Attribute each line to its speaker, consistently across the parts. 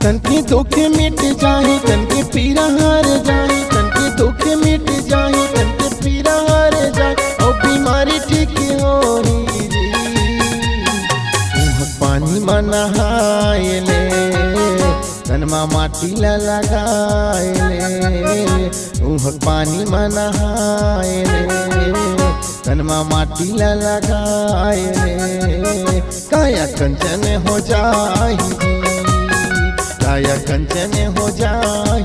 Speaker 1: तन के दुख मिट जाए तन के पीरा हार जाए, तन के दुख मिट जाए तन के पीरा हार जाए और बीमारी ठीक हो जी। पानी में नहाए ले तन में माटी लगाए ले, पानी में नहाए ले तन में माटी लगाए ले, काया कंचन हो जाए, काया कंचन हो जाए।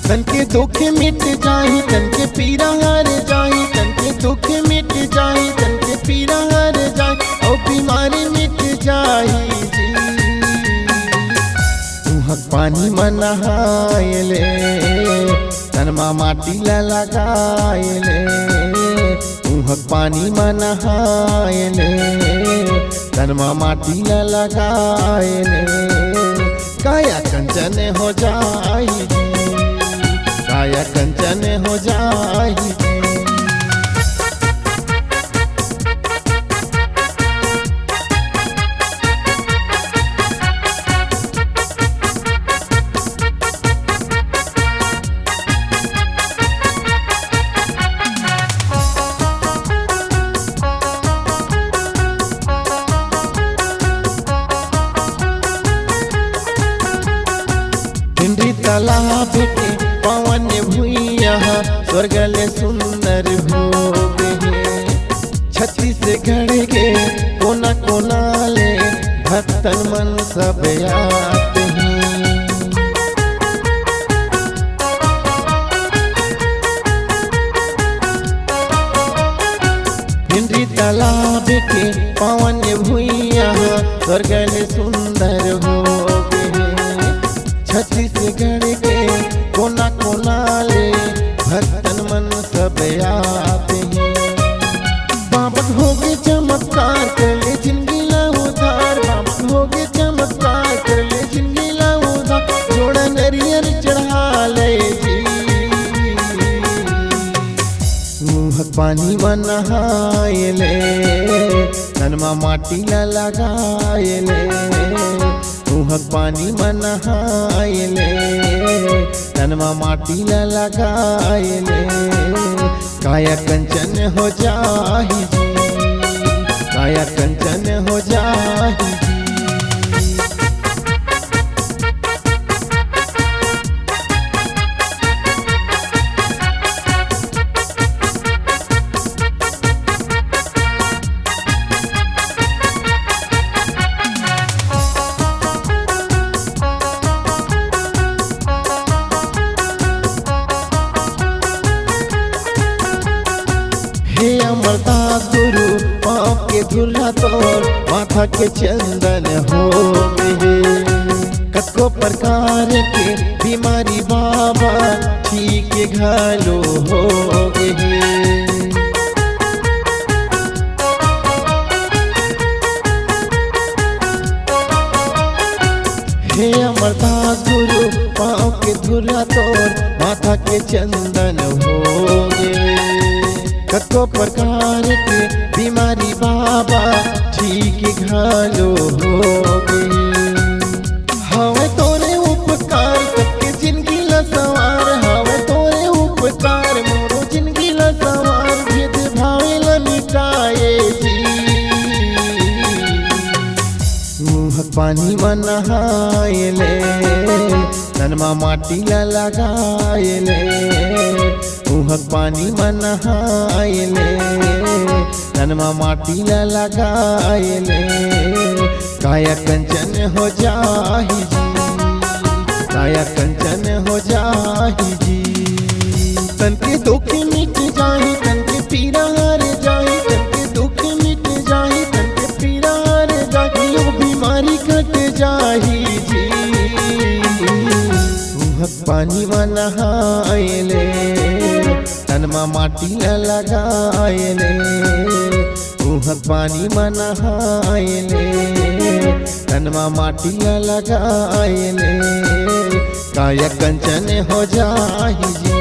Speaker 1: तन के दुख मिट जाए तन के पीरा हार जाए, तन के दुख मिट जाए तन के पीरा हार जाए और बीमारी मिट जाए जी। पानी में नहाए ले तन में माटी लगाए ले, पानी में नहाए ले तन में माटी लगाए ले, काया कंचन हो जाए, काया कंचन हो जाए। तालाब के पवन भुइया स्वर्गल सुंदर हो गए, छत्तीसगढ़ के कोना कोना ले भक्तन मन सब आते हैं। हिंदी तालाब के पवन भुइया स्वर्गल सुंदर हो गए, छत्तीसगढ़ के कोना कोना ले भक्तन मन सब आते हैं। बाबत हो गए चमत्कार कर ले जिंदगी ला उधार, बाबत हो गए चमत्कार कर ले जिंदगी ला उधार, जोड़ा नरियर चढ़ा ले जी। पानी में नहाए ले तन में माटी लगाए ले, पानी में नहाए ले तन में माटी लगाए ले, काया कंचन हो जाए जी, काया कंचन हो जाए जी। हे अमरदास गुरु पाँव के धुला तोर माथा के चंदन हो गए, कतको प्रकार के बीमारी बाबा ठीक घालो हो गए। हे अमरदास गुरु पाँव के धुला तोर माथा के चंदन हो गए, कतो प्रकार के बीमारी बाबा ठीक घालो हो गए। हवे तोरे उपकार सबके जिंदगी ला सवार, हवे तोरे उपकार मोरो जिंदगी ला सवार, भेद भावे ला मिटाए जी। पानी में नहाए ले तन में माटी लगाए ले, पानी में नहाए ले तन में माटी लगाए ले, काया कंचन हो जाए जी, काया कंचन हो जाए जी। तन के दुख मिट जाए तन के पीरा हार जाए, तन के दुख मिट जाए तन के पीरा हार जाए, यो बीमारी कट जाए जी। पानी में नहाए ले तन में माटी लगाए ले, पानी में नहाए ले तन में माटी लगाए ले, काया कंचन हो जाए जी,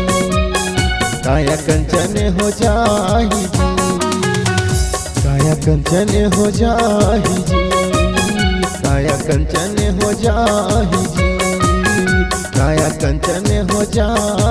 Speaker 1: काया कंचन हो जाए जी, काया कंचन हो जाए जी। काया कंचन हो जाहि जी, काया कंचन हो जाहि।